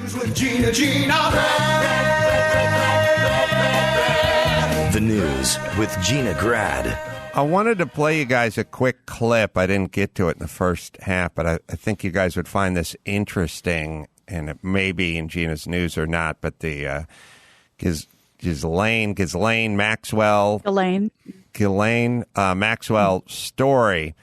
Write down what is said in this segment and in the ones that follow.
With Gina. The news with Gina Grad. I wanted to play you guys a quick clip. I didn't get to it in the first half, but I think you guys would find this interesting, and it may be in Gina's news or not, but the Ghislaine Maxwell. Ghislaine Maxwell story.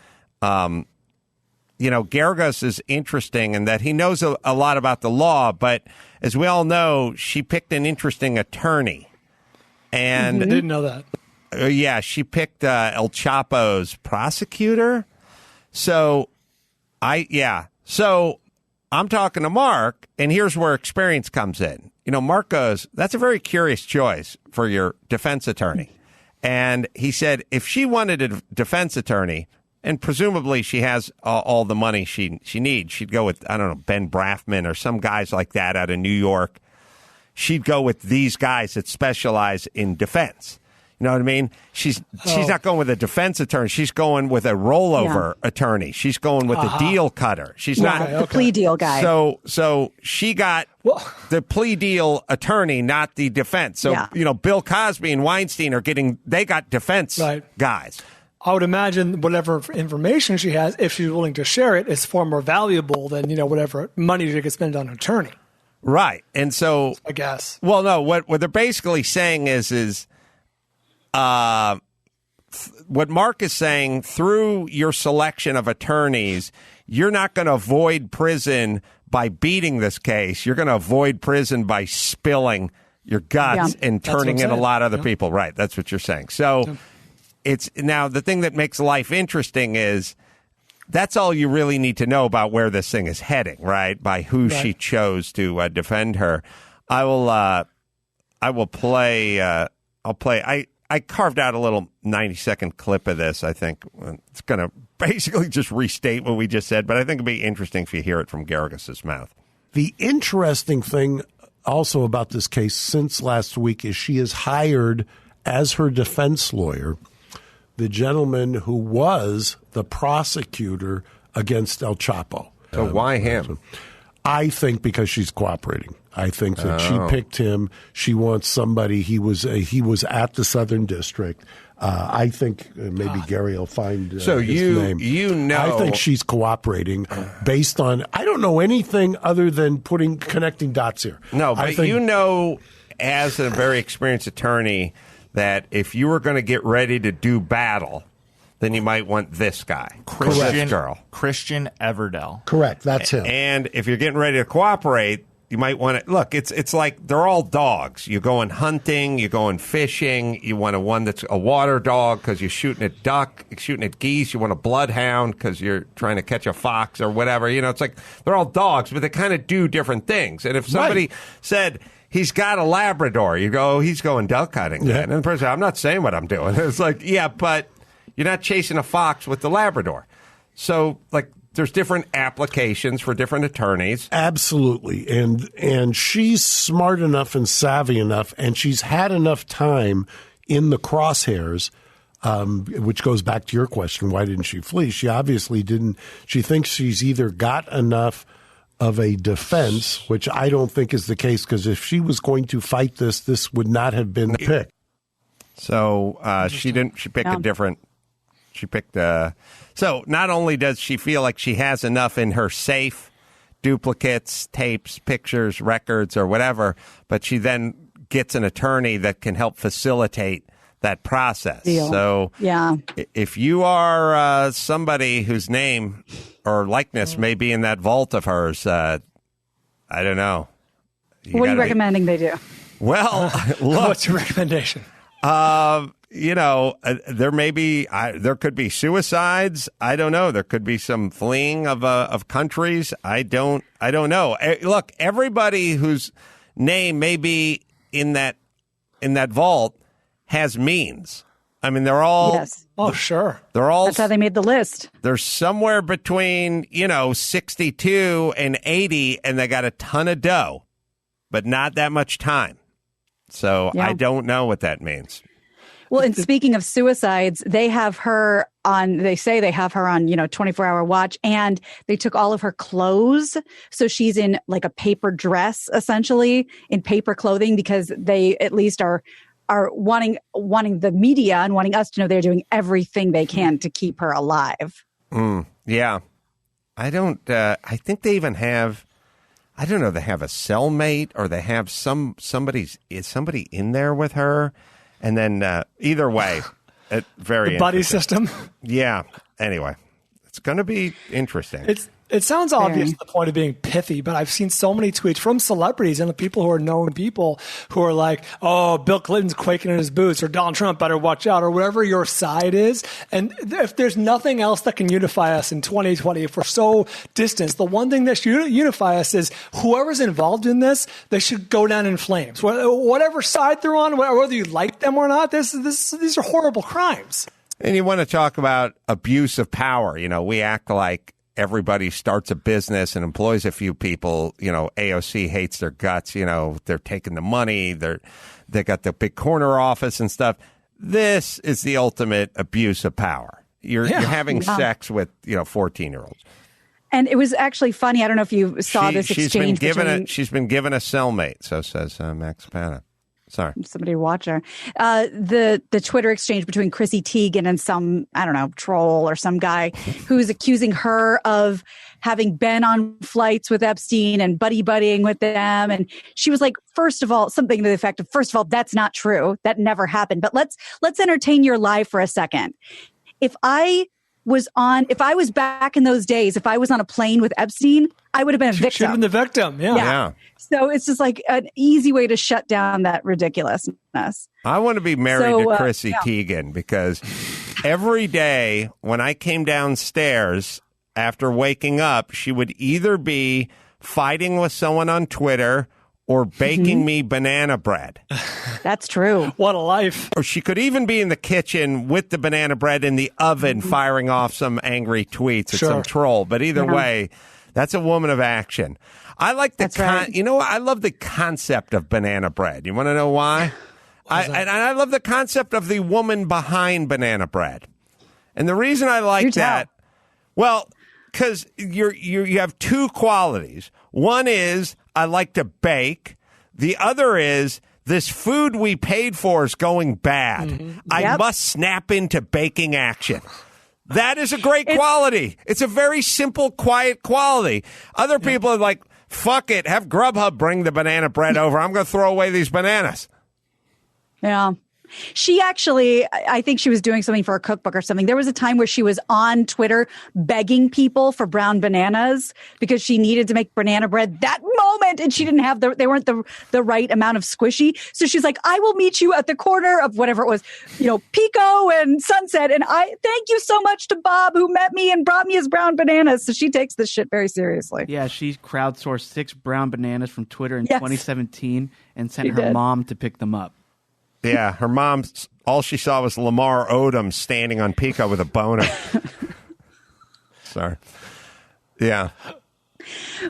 Geragos is interesting in that he knows a lot about the law, but as we all know, she picked an interesting attorney. And I didn't know that. She picked El Chapo's prosecutor. So I'm talking to Mark, and here's where experience comes in. Mark goes, that's a very curious choice for your defense attorney. And he said if she wanted a defense attorney, and presumably she has all the money she needs, she'd go with, I don't know, Ben Brafman or some guys like that out of New York. She'd go with these guys that specialize in defense. You know what I mean? She's not going with a defense attorney. She's going with a rollover attorney. She's going with the deal cutter. She's not the plea deal guy. So she got the plea deal attorney, not the defense. So Bill Cosby and Weinstein they got defense guys. I would imagine whatever information she has, if she's willing to share it, is far more valuable than whatever money she could spend on an attorney. Right, and so I guess. Well, no, what they're basically saying is what Mark is saying, through your selection of attorneys, you're not going to avoid prison by beating this case. You're going to avoid prison by spilling your guts and turning in a lot of other people. Right, that's what you're saying. So it's now the thing that makes life interesting is that's all you really need to know about where this thing is heading, right? By who she chose to defend her. I will play. I carved out a little 90-second clip of this. I think it's going to basically just restate what we just said, but I think it'd be interesting if you hear it from Geragos' mouth. The interesting thing also about this case since last week is she has hired as her defense lawyer the gentleman who was the prosecutor against El Chapo. So why him? I think because she's cooperating. I think that she picked him. She wants somebody. He was at the Southern District. I think maybe Gary will find his name. I think she's cooperating based on. I don't know anything other than connecting dots here. No, but as a very experienced attorney, that if you were going to get ready to do battle, then you might want this guy, Christian Everdell. Correct, that's him. And if you're getting ready to cooperate, you might want to look. It's like they're all dogs. You're going hunting, you're going fishing. You want one that's a water dog because you're shooting at duck, shooting at geese. You want a bloodhound because you're trying to catch a fox or whatever. It's like they're all dogs, but they kind of do different things. And if somebody said he's got a Labrador, you go, he's going duck hunting. Yeah. And the person, I'm not saying what I'm doing. It's like, but you're not chasing a fox with the Labrador. So, there's different applications for different attorneys. Absolutely. And she's smart enough and savvy enough, and she's had enough time in the crosshairs, which goes back to your question, why didn't she flee? She obviously didn't. She thinks she's either got enough of a defense, which I don't think is the case, because if she was going to fight this would not have been the pick. So she didn't. She picked a different. She picked. So not only does she feel like she has enough in her safe, duplicates, tapes, pictures, records, or whatever, but she then gets an attorney that can help facilitate that process. So if you are somebody whose name or likeness may be in that vault of hers, I don't know. What are you recommending they do? Well, look. What's your recommendation? There may be, there could be suicides. I don't know. There could be some fleeing of countries. I don't know. Look, everybody whose name may be in that vault has means. I mean, they're all. Yes. Oh, sure. They're all. That's how they made the list. They're somewhere between 62 and 80, and they got a ton of dough, but not that much time. So I don't know what that means. Well, and speaking of suicides, they say they have her on, 24-hour watch, and they took all of her clothes. So she's in like a paper dress, essentially in paper clothing, because they at least are wanting the media and wanting us to know they're doing everything they can to keep her alive. Yeah. I think they even have, I don't know, they have a cellmate, or they have somebody in there with her. And then either way, very the buddy interesting system. Yeah. Anyway, it's going to be interesting. It sounds obvious to the point of being pithy, but I've seen so many tweets from celebrities and the people who are known people who are like, oh, Bill Clinton's quaking in his boots, or Donald Trump better watch out, or whatever your side is. And if there's nothing else that can unify us in 2020, if we're so distanced, the one thing that should unify us is whoever's involved in this, they should go down in flames. Whatever side they're on, whether you like them or not, these are horrible crimes. And you want to talk about abuse of power. We act like everybody starts a business and employs a few people. AOC hates their guts. They're taking the money. They got the big corner office and stuff. This is the ultimate abuse of power. You're having sex with 14-year-olds. And it was actually funny. I don't know if you saw this exchange. She's been given a cellmate. So says Max Pana. Sorry. Somebody watch her. The Twitter exchange between Chrissy Teigen and some, I don't know, troll or some guy who's accusing her of having been on flights with Epstein and buddying with them. And she was like, first of all, something to the effect of, first of all, that's not true. That never happened. But let's entertain your lie for a second. If I was back in those days, if I was on a plane with Epstein, I would have been a victim. Should have been the victim. Yeah. So it's just like an easy way to shut down that ridiculousness. I want to be married to Chrissy Teigen, because every day when I came downstairs after waking up, she would either be fighting with someone on Twitter or baking me banana bread. That's true. What a life. Or she could even be in the kitchen with the banana bread in the oven, firing off some angry tweets at some troll. But either way, that's a woman of action. I like I love the concept of banana bread. You want to know why? I love the concept of the woman behind banana bread. And the reason I like that, well, because you have two qualities. One is I like to bake. The other is this food we paid for is going bad. Mm-hmm. I must snap into baking action. That is a great quality. It's a very simple, quiet quality. Other people are like, fuck it, have Grubhub bring the banana bread over. I'm going to throw away these bananas. Yeah. She actually, I think she was doing something for a cookbook or something. There was a time where she was on Twitter begging people for brown bananas because she needed to make banana bread that moment, and she didn't have they weren't the right amount of squishy. So she's like, I will meet you at the corner of whatever it was, Pico and Sunset. And I thank you so much to Bob who met me and brought me his brown bananas. So she takes this shit very seriously. Yeah, she crowdsourced 6 brown bananas from Twitter in 2017 and sent her mom to pick them up. Yeah, her mom, all she saw was Lamar Odom standing on Pico with a boner. Sorry. Yeah.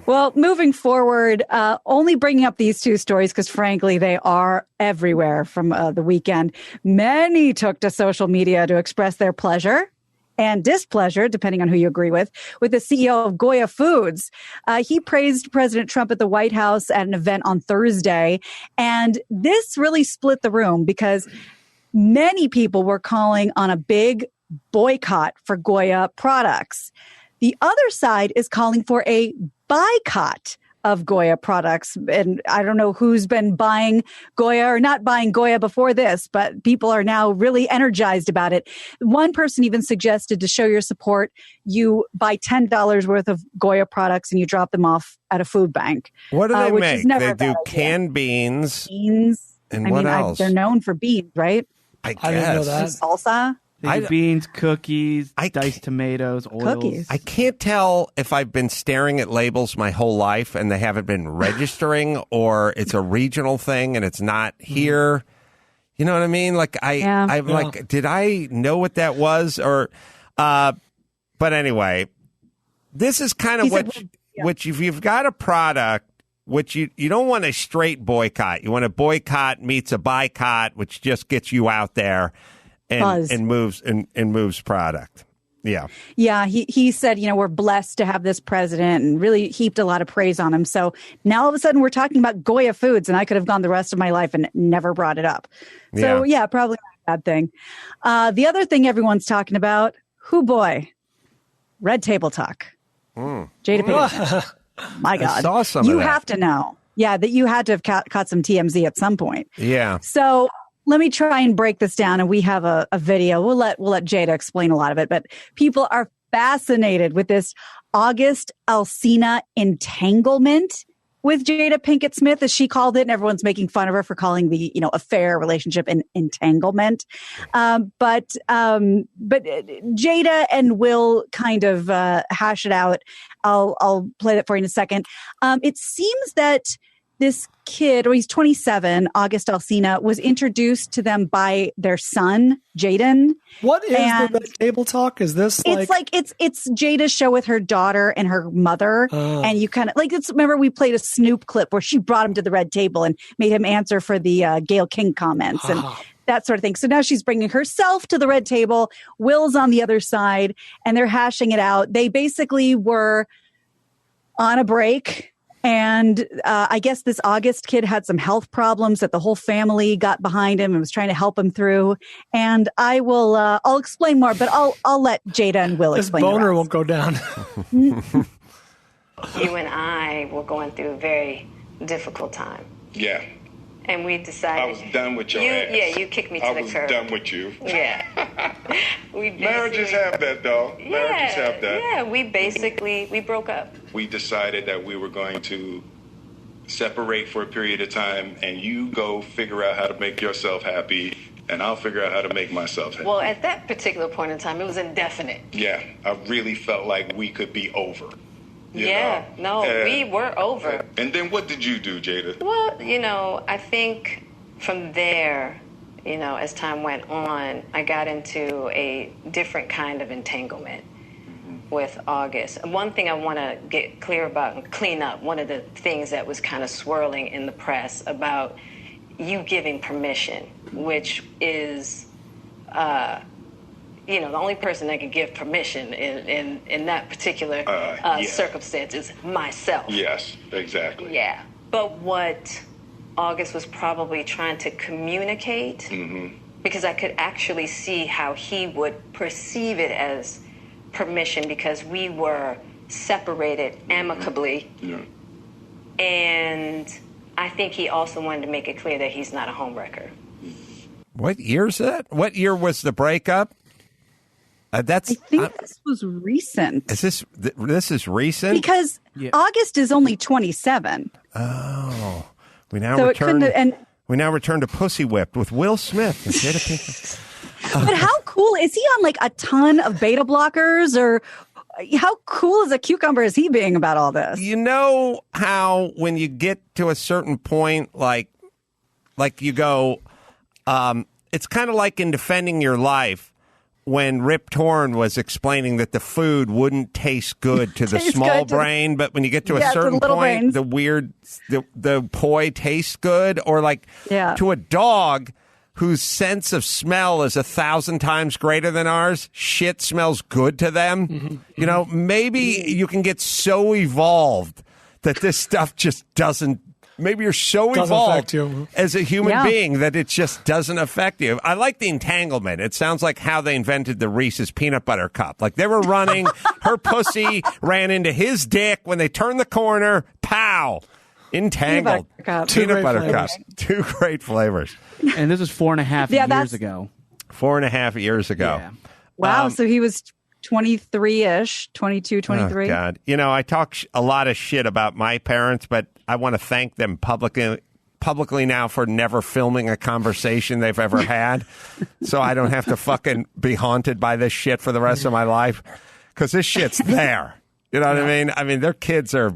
Well, moving forward, only bringing up these two stories because, frankly, they are everywhere from the weekend. Many took to social media to express their pleasure and displeasure, depending on who you agree with the CEO of Goya Foods. He praised President Trump at the White House at an event on Thursday. And this really split the room because many people were calling on a big boycott for Goya products. The other side is calling for a boycott of Goya products. And I don't know who's been buying Goya or not buying Goya before this, but people are now really energized about it. One person even suggested to show your support, you buy $10 worth of Goya products and you drop them off at a food bank. What do they make? They do canned beans. And what else? They're known for beans, right? I guess. I didn't know that. Salsa. They do beans, cookies, diced tomatoes, oils. Cookies. I can't tell if I've been staring at labels my whole life and they haven't been registering, or it's a regional thing and it's not here. You know what I mean? Like I'm like, did I know what that was? Or, but anyway, this is kind of which if you've got a product, which you don't want a straight boycott. You want a boycott meets a boycott, which just gets you out there. and moves product. Yeah. Yeah. He said, we're blessed to have this president, and really heaped a lot of praise on him. So now all of a sudden we're talking about Goya Foods, and I could have gone the rest of my life and never brought it up. So yeah, probably not a bad thing. The other thing everyone's talking about, Red Table Talk. Jada Pinkett Smith. My God. I saw some of you that. have to know. Yeah, that you had to have caught some TMZ at some point. Yeah. So let me try and break this down, and we have a video. We'll let Jada explain a lot of it, but people are fascinated with this August Alsina entanglement with Jada Pinkett Smith, as she called it, and everyone's making fun of her for calling the affair, relationship, an entanglement. But Jada and Will kind of hash it out. I'll play that for you in a second. It seems that this kid, he's 27, August Alsina, was introduced to them by their son, Jaden. What is the Red Table Talk? Is this it's Jada's show with her daughter and her mother. And you kind of remember we played a Snoop clip where she brought him to the red table and made him answer for the Gayle King comments and that sort of thing. So now she's bringing herself to the red table. Will's on the other side, and they're hashing it out. They basically were on a break. And I guess this August kid had some health problems that the whole family got behind him and was trying to help him through. And I'll explain more, but I'll let Jada and Will explain. This boner won't go down. You and I were going through a very difficult time. Yeah. And we decided... I was done with your ass. Yeah, you kicked me to the curb. I was done with you. Yeah. Marriages have that, though. Yeah, Marriages have that. Yeah, we broke up. We decided that we were going to separate for a period of time, and you go figure out how to make yourself happy, and I'll figure out how to make myself happy. Well, at that particular point in time, it was indefinite. Yeah, I really felt like we could be over. We were over. And then what did you do, Jada? Well, I think from there, as time went on, I got into a different kind of entanglement with August. One thing I want to get clear about and clean up, one of the things that was kind of swirling in the press about you giving permission, which is... the only person that can give permission in that particular circumstance is myself. Yes, exactly. Yeah. But what August was probably trying to communicate, because I could actually see how he would perceive it as permission, because we were separated amicably. Yeah. And I think he also wanted to make it clear that he's not a homewrecker. What year is that? What year was the breakup? I think this was recent. Is this is recent? Because August is only 27. Oh, we now return to Pussy Whipped with Will Smith and Jada Pinkett. But how cool is he on a ton of beta blockers, or how cool is a cucumber is he being about all this? You know how when you get to a certain point, like you go, it's kind of like in Defending Your Life. When Rip Torn was explaining that the food wouldn't taste good to the small brain, but when you get to a certain point, the poi tastes good, or to a dog whose sense of smell is 1,000 times greater than ours, shit smells good to them. Maybe you can get so evolved that this stuff just doesn't. Maybe you're so evolved as a human being that it just doesn't affect you. I like the entanglement. It sounds like how they invented the Reese's peanut butter cup. Like they were running, her pussy ran into his dick. When they turned the corner, pow, entangled. Peanut butter cup. Two great flavors. And this is 4.5 years ago. 4.5 years ago. Yeah. Wow. So he was 23-ish, 22, 23. Oh, God. I talk a lot of shit about my parents, but I want to thank them publicly now for never filming a conversation they've ever had, so I don't have to fucking be haunted by this shit for the rest of my life, because this shit's there. You know what I mean? I mean, their kids are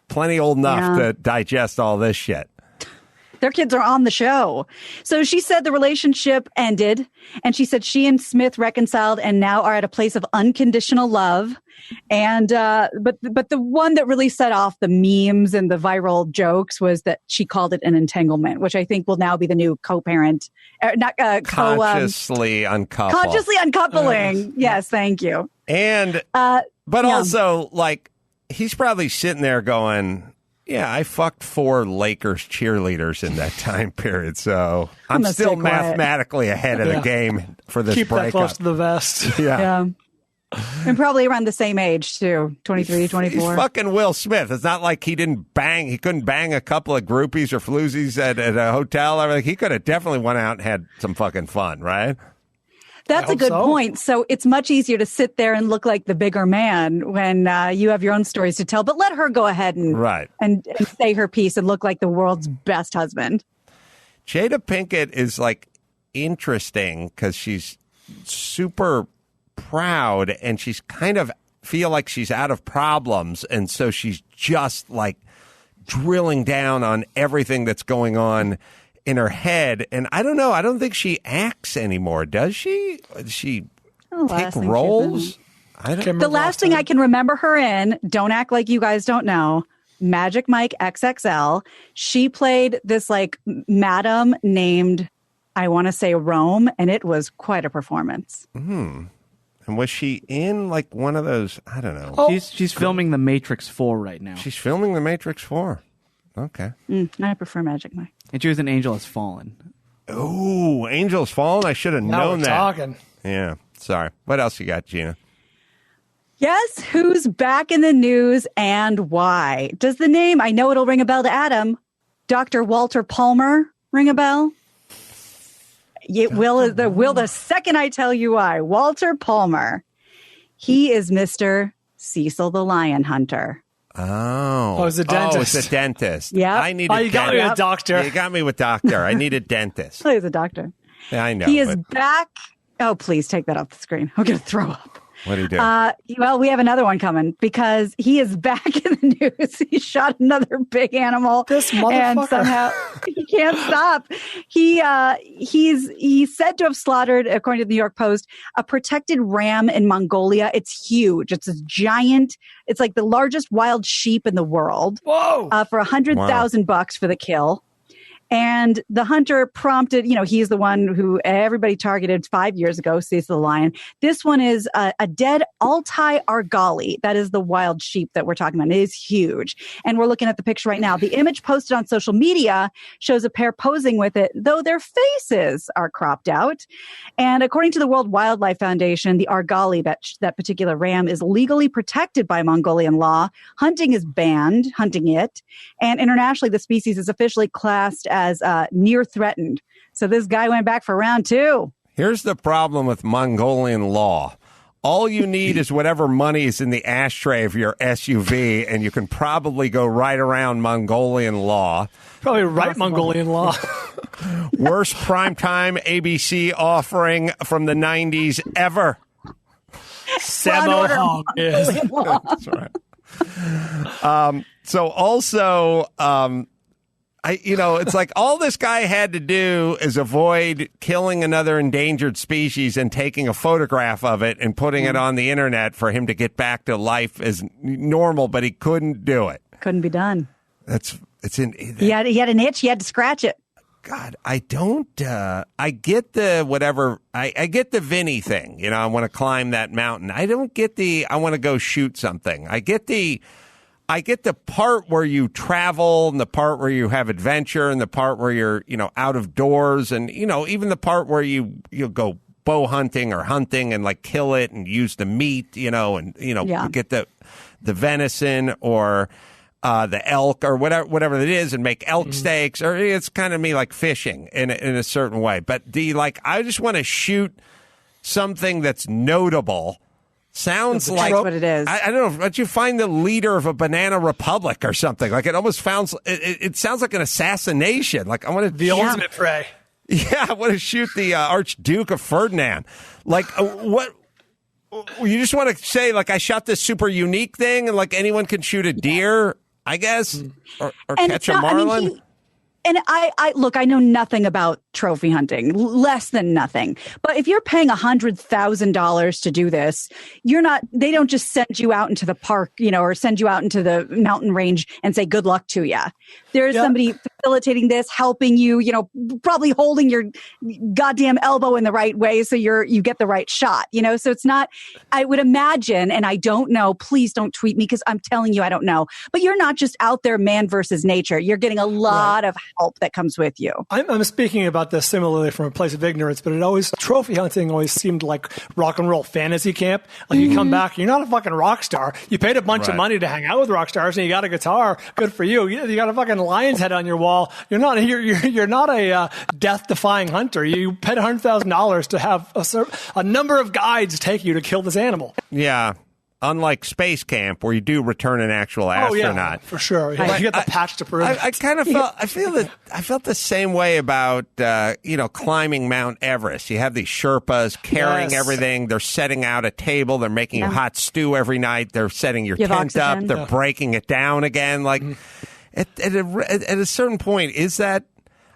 plenty old enough to digest all this shit. Their kids are on the show. So she said the relationship ended, and she said she and Smith reconciled and now are at a place of unconditional love. And but the one that really set off the memes and the viral jokes was that she called it an entanglement, which I think will now be the new co-parent, consciously uncoupling. Consciously uncoupling. Yes, thank you. And but also, like, he's probably sitting there going, yeah, I fucked 4 Lakers cheerleaders in that time period, so I'm still mathematically ahead of the game for this breakup. Keep that close to the vest. Yeah. And probably around the same age, too. 23, 24. He's fucking Will Smith. It's not like he couldn't bang a couple of groupies or floozies at a hotel or everything. He could have definitely went out and had some fucking fun, right? That's a good point. So it's much easier to sit there and look like the bigger man when you have your own stories to tell. But let her go ahead and say her piece and look like the world's best husband. Jada Pinkett is like interesting because she's super proud and she's kind of feel like she's out of problems. And so she's just like drilling down on everything that's going on in her head, and I don't know. I don't think she acts anymore, does she? Does she take roles? The last thing I can remember her in, don't act like you guys don't know, Magic Mike XXL. She played this like madam named, I want to say Rome, and it was quite a performance. And was she in like one of those? I don't know. She's filming The Matrix 4 right now. She's filming The Matrix 4. Okay. I prefer Magic Mike. And she was in Angel Has Fallen. Oh, Angel Has Fallen? I should have known that. Talking. Yeah. Sorry. What else you got, Gina? Guess who's back in the news and why? Does the name, I know it'll ring a bell to Adam, Dr. Walter Palmer ring a bell? It will the second I tell you why. Walter Palmer. He is Mr. Cecil the Lion Hunter. Oh, it's a dentist. Oh, it's a dentist. Yeah. I need. You got me with a doctor. Yeah, you got me with doctor. I need a dentist. Oh, he's a doctor. Yeah, I know. He is back. Oh, please take that off the screen. I'm going to throw up. What did he do? Well, we have another one coming because he is back in the news. He shot another big animal. This motherfucker. And somehow he can't stop. He's said to have slaughtered, according to the New York Post, a protected ram in Mongolia. It's huge. It's a giant. It's like the largest wild sheep in the world. Whoa! For $100,000 for the kill. And the hunter prompted, he's the one who everybody targeted 5 years ago, Cecil the Lion. This one is a dead Altai argali. That is the wild sheep that we're talking about. It is huge. And we're looking at the picture right now. The image posted on social media shows a pair posing with it, though their faces are cropped out. And according to the World Wildlife Foundation, the argali, that particular ram, is legally protected by Mongolian law. Hunting is banned, hunting it. And internationally, the species is officially classed as near threatened. So this guy went back for round 2. Here's the problem with Mongolian law. All you need is whatever money is in the ashtray of your SUV, and you can probably go right around Mongolian law. Probably right Mongolian law. Worst primetime ABC offering from the 90s ever. Samo hog is. That's right. So also... it's like all this guy had to do is avoid killing another endangered species and taking a photograph of it and putting it on the internet for him to get back to life as normal, but he couldn't do it. Couldn't be done. He had an itch. He had to scratch it. God, I don't, I get the whatever, I get the Vinny thing. I want to climb that mountain. I don't get I want to go shoot something. I get the part where you travel and the part where you have adventure and the part where you're, out of doors and, even the part where you go bow hunting or hunting and like kill it and use the meat, get the venison or the elk or whatever it is and make elk steaks, or it's kind of me like fishing in a certain way. But I just want to shoot something that's notable. Sounds like what it is. I don't know. But you find the leader of a banana republic or something. Like it almost sounds. It sounds like an assassination. Like I want to the ultimate prey. Yeah, I want to shoot the Archduke of Ferdinand. Like what? You just want to say like I shot this super unique thing, and like anyone can shoot a deer, I guess, or catch a marlin. And I look, I know nothing about trophy hunting, less than nothing. But if you're paying $100,000 to do this, they don't just send you out into the park, or send you out into the mountain range and say, good luck to you. There's somebody facilitating this, helping you, probably holding your goddamn elbow in the right way so you get the right shot, so it's not, I would imagine, and I don't know, please don't tweet me because I'm telling you, I don't know, but you're not just out there man versus nature. You're getting a lot of help that comes with you. I'm speaking about this similarly from a place of ignorance, but trophy hunting always seemed like rock and roll fantasy camp. Like you come back, you're not a fucking rock star. You paid a bunch of money to hang out with rock stars and you got a guitar. Good for you. You got a fucking lion's head on your wall. You're not a death-defying hunter. You paid $100,000 to have a number of guides take you to kill this animal. Yeah. Unlike space camp, where you do return an actual astronaut. Oh, yeah, for sure. You get the patch to prove. I kind of felt. I felt the same way about climbing Mount Everest. You have these Sherpas carrying everything. They're setting out a table. They're making you hot stew every night. They're setting your tent up. They're breaking it down again. Like at a certain point, is that?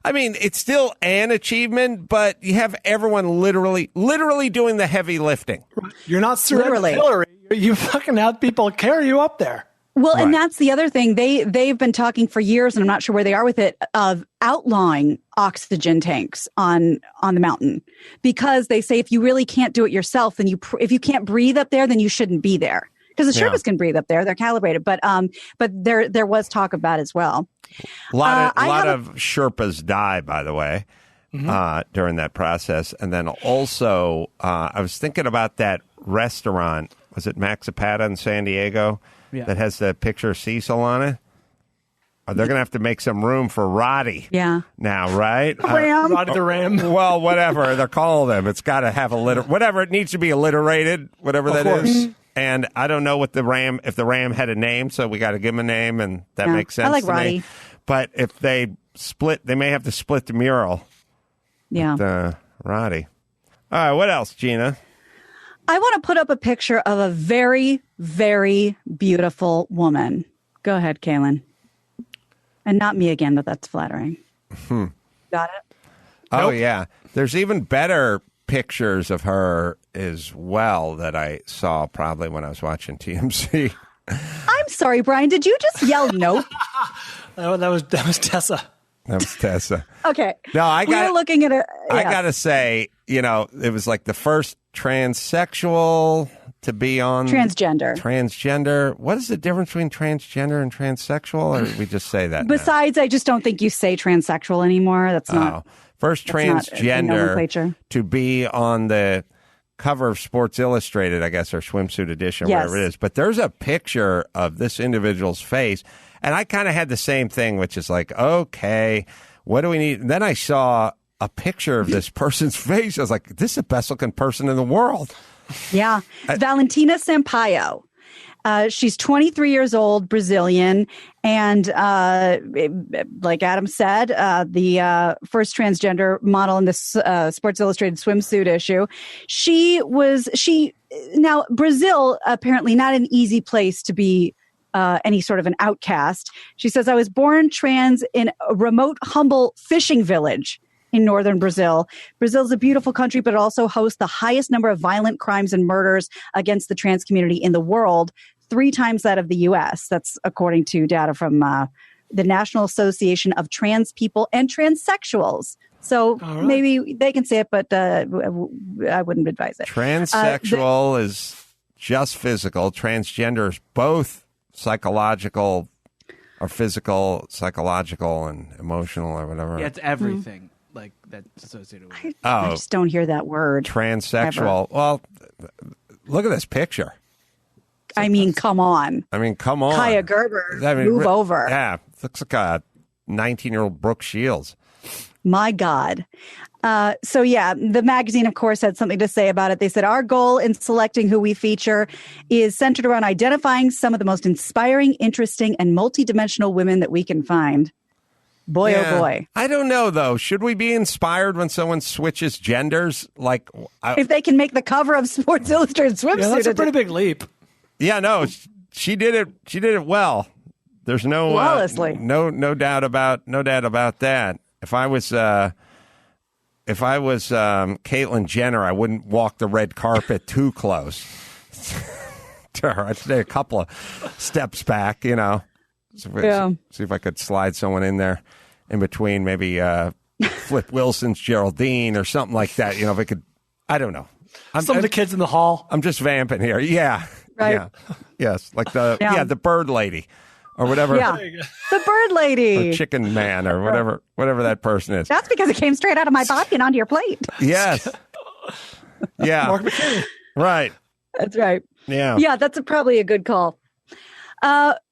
I mean, it's still an achievement, but you have everyone literally doing the heavy lifting. You're not Sir Hillary. You fucking have people carry you up there. Well, and that's the other thing. They've been talking for years, and I'm not sure where they are with it, of outlawing oxygen tanks on the mountain, because they say if you really can't do it yourself, then if you can't breathe up there, then you shouldn't be there. Because the Sherpas can breathe up there; they're calibrated. But there was talk of that as well. A lot of Sherpas die, by the way, during that process. And then also, I was thinking about that restaurant. Was it Maxipata in San Diego that has the picture of Cecil on it? They're going to have to make some room for Roddy now, right? Roddy the Ram. Well, whatever they're calling them. It's got to have whatever. It needs to be alliterated, whatever that is. And I don't know if the Ram had a name, so we got to give him a name, and that makes sense. I like to Roddy. me. But if they split, they may have to split the mural. Yeah. With, Roddy. All right, what else, Gina? I want to put up a picture of a very, very beautiful woman. Go ahead, Kaylin. And not me again, but that's flattering. Got it? Oh, yeah. There's even better pictures of her as well that I saw probably when I was watching TMZ. I'm sorry, Brian. Did you just yell nope? that was Tessa. That was Tessa. Okay. No, we're looking at it. Yeah. I got to say, it was like the first transsexual to be on Transgender. What is the difference between transgender and transsexual? Or we just say that? Besides, I just don't think you say transsexual anymore. That's not. First transgender to be on the cover of Sports Illustrated, I guess, or Swimsuit Edition, whatever it is. But there's a picture of this individual's face. And I kind of had the same thing, which is like, okay, what do we need? And then I saw a picture of this person's face. I was like, this is the best looking person in the world. Yeah. Valentina Sampaio. She's 23 years old, Brazilian. And like Adam said, the first transgender model in this Sports Illustrated swimsuit issue. Now, Brazil, apparently not an easy place to be any sort of an outcast. She says, I was born trans in a remote, humble fishing village in northern Brazil. Brazil is a beautiful country, but it also hosts the highest number of violent crimes and murders against the trans community in the world, 3 times that of the U.S. That's according to data from the National Association of Trans People and Transsexuals. So maybe they can say it, but I wouldn't advise it. Transsexual is just physical. Transgender is both psychological or physical, psychological, and emotional or whatever. Yeah, it's everything. Like that's associated with it. I just don't hear that word. Transsexual. Ever. Well, look at this picture. I mean, come on. Kaya Gerber, move over. Yeah, looks like a 19-year-old Brooke Shields. My God. The magazine, of course, had something to say about it. They said, our goal in selecting who we feature is centered around identifying some of the most inspiring, interesting, and multidimensional women that we can find. Boy, oh boy. I don't know, though. Should we be inspired when someone switches genders? Like, if they can make the cover of Sports Illustrated swimsuit. Yeah, that's a pretty big leap. Yeah, no, she did it. She did it well. There's no flawlessly. No doubt about that. If I was Caitlyn Jenner, I wouldn't walk the red carpet too close to her. I'd stay a couple of steps back, See if I could slide someone in there in between, maybe Flip Wilson's Geraldine or something like that. If I could, I don't know. Some of the kids in the hall. I'm just vamping here. Yeah. Right. Yeah. Yes. Like the bird lady or whatever. Yeah. The bird lady. Or chicken man or whatever that person is. That's because it came straight out of my body and onto your plate. Yes. Yeah. Mark McKinney. Right. That's right. Yeah. Yeah, that's probably a good call.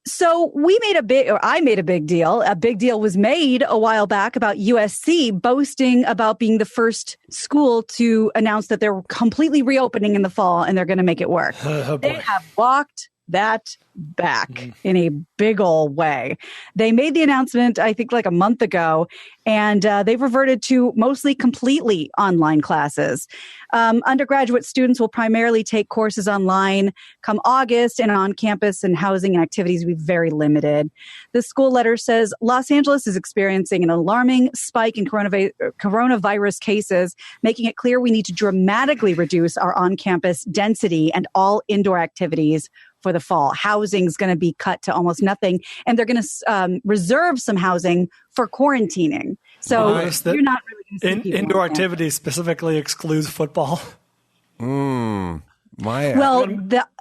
So I made a big deal. A big deal was made a while back about USC boasting about being the first school to announce that they're completely reopening in the fall and they're going to make it work. They have walked that back in a big old way. They made the announcement, I think, like a month ago, and they've reverted to mostly completely online classes. Undergraduate students will primarily take courses online come August, and on campus and housing and activities will be very limited. The school letter says Los Angeles is experiencing an alarming spike in coronavirus cases, making it clear we need to dramatically reduce our on-campus density and all indoor activities for the fall. Housing is going to be cut to almost nothing, and they're going to reserve some housing for quarantining. So you're not really going to see indoor activities specifically excludes football.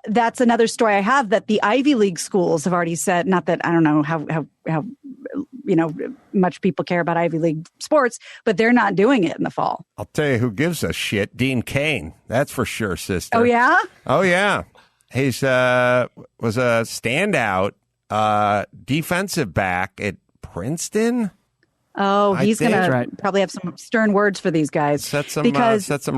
That's another story I have, that the Ivy League schools have already said, not that I don't know how much people care about Ivy League sports, but they're not doing it in the fall. I'll tell you who gives a shit. Dean Cain. That's for sure, sister. Oh, yeah? Oh, yeah. He's was a standout defensive back at Princeton. Oh, he's going to probably have some stern words for these guys. Set some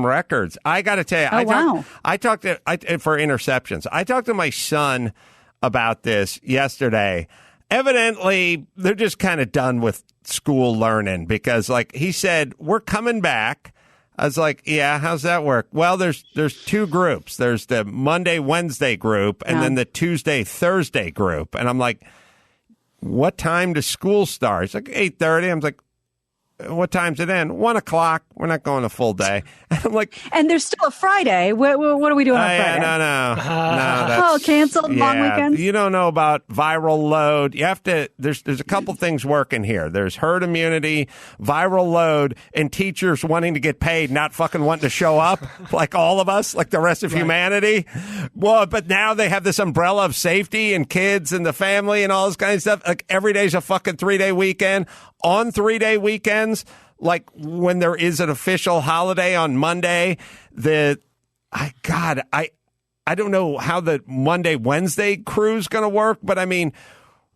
records. I got to tell you, I talked for interceptions. I talked to my son about this yesterday. Evidently, they're just kind of done with school learning because, like he said, we're coming back. I was like, yeah, how's that work? Well, there's two groups. There's the Monday, Wednesday group, and then the Tuesday, Thursday group. And I'm like, what time does school start? It's like 8:30. I'm like, what time's it end? 1:00. We're not going a full day. And I'm like, and there's still a Friday. What are we doing on Friday? No. Canceled long weekend. You don't know about viral load. You have to. There's a couple things working here. There's herd immunity, viral load, and teachers wanting to get paid, not fucking wanting to show up like all of us, like the rest of humanity. Well, but now they have this umbrella of safety and kids and the family and all this kind of stuff. Like every day's a fucking 3-day weekend. On 3-day weekends, like when there is an official holiday on Monday, I don't know how the Monday, Wednesday crew is going to work, but I mean,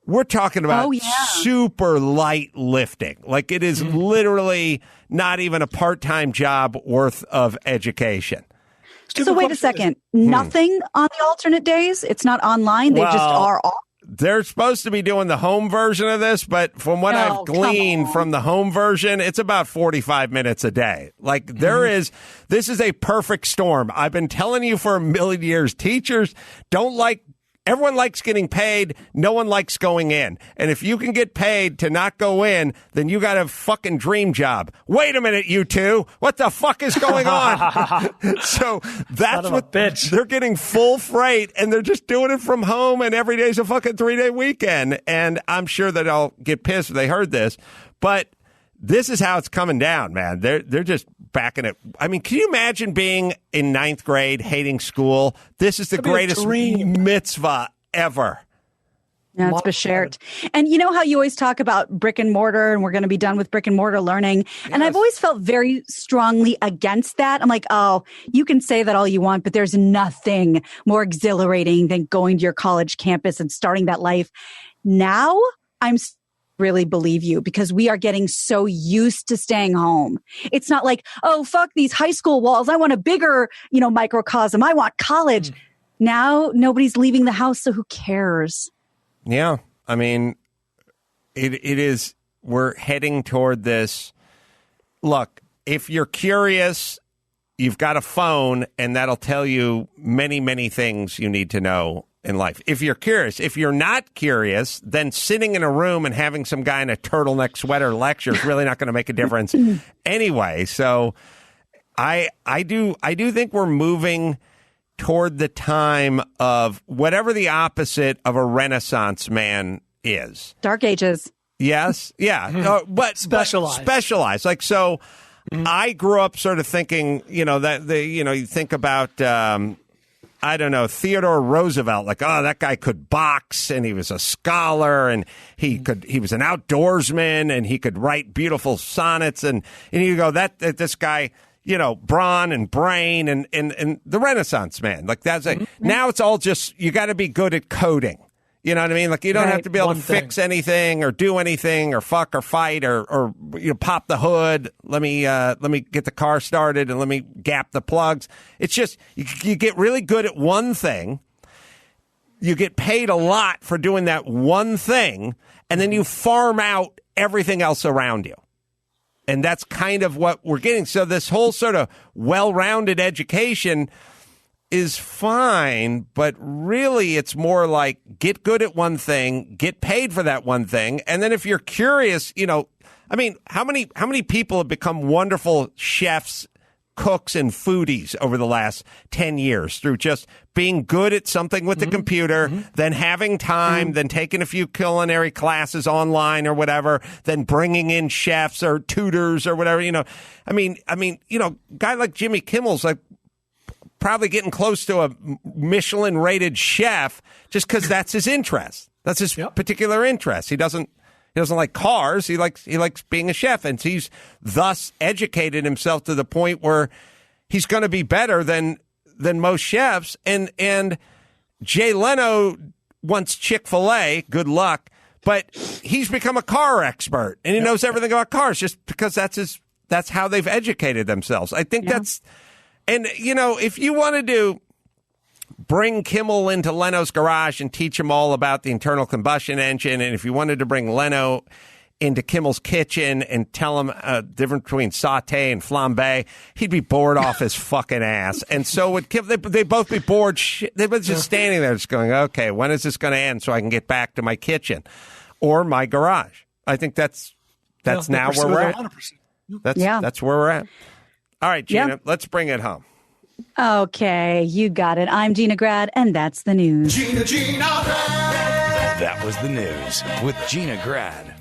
we're talking about super light lifting. Like it is literally not even a part-time job worth of education. So wait a second. Nothing on the alternate days? It's not online? They just are off? They're supposed to be doing the home version of this, but from what I've gleaned from the home version, it's about 45 minutes a day. Like this is a perfect storm. I've been telling you for a million years, teachers everyone likes getting paid. No one likes going in. And if you can get paid to not go in, then you got a fucking dream job. Wait a minute, you two. What the fuck is going on? So that's what they're getting full freight and they're just doing it from home and every day's a fucking 3-day weekend. And I'm sure that I'll get pissed if they heard this, but this is how it's coming down, man. They're just backing it. I mean, can you imagine being in 9th grade, hating school? This is the greatest mitzvah ever. Yeah, it's beshert. And you know how you always talk about brick and mortar and we're going to be done with brick and mortar learning. Yes. And I've always felt very strongly against that. I'm like, oh, you can say that all you want, but there's nothing more exhilarating than going to your college campus and starting that life. Now I'm really believe you because we are getting so used to staying home. It's not like, oh, fuck these high school walls. I want a bigger, microcosm. I want college. Now nobody's leaving the house, so who cares? Yeah. I mean, it is, we're heading toward this. Look, if you're curious, you've got a phone and that'll tell you many, many things you need to know in life. If you're curious, if you're not curious, then sitting in a room and having some guy in a turtleneck sweater lecture is really not going to make a difference anyway. So I do think we're moving toward the time of whatever the opposite of a Renaissance man is. Dark Ages. Yes. Yeah. But specialized. Like, so I grew up sort of thinking, you think about, I don't know, Theodore Roosevelt, like, oh, that guy could box and he was a scholar and he was an outdoorsman and he could write beautiful sonnets. And you go, this guy, brawn and brain and the Renaissance man. Like, that's like, now it's all just, you got to be good at coding. You know what I mean? Like, you don't have to be able to fix anything or do anything or fuck or fight or pop the hood. Let me get the car started and let me gap the plugs. It's just you get really good at one thing. You get paid a lot for doing that one thing, and then you farm out everything else around you. And that's kind of what we're getting. So this whole sort of well-rounded education is fine, but really it's more like get good at one thing, get paid for that one thing, and then if you're curious, how many people have become wonderful chefs, cooks, and foodies over the last 10 years through just being good at something with the computer, then having time, then taking a few culinary classes online or whatever, then bringing in chefs or tutors or whatever, guy like Jimmy Kimmel's like probably getting close to a Michelin-rated chef just because that's his interest. That's his particular interest. He doesn't like cars. He likes being a chef, and he's thus educated himself to the point where he's going to be better than most chefs. And Jay Leno wants Chick-fil-A. Good luck, but he's become a car expert, and he knows everything about cars just because that's how they've educated themselves. I think that's. And, if you wanted to bring Kimmel into Leno's garage and teach him all about the internal combustion engine, and if you wanted to bring Leno into Kimmel's kitchen and tell him the difference between saute and flambe, he'd be bored off his fucking ass. And so would Kimmel. They'd both be bored. They'd be just standing there just going, okay, when is this going to end so I can get back to my kitchen or my garage? I think that's now where we're at. 100%. That's where we're at. All right, Gina, let's bring it home. Okay, you got it. I'm Gina Grad, and that's the news. Gina Grad. That was the news with Gina Grad.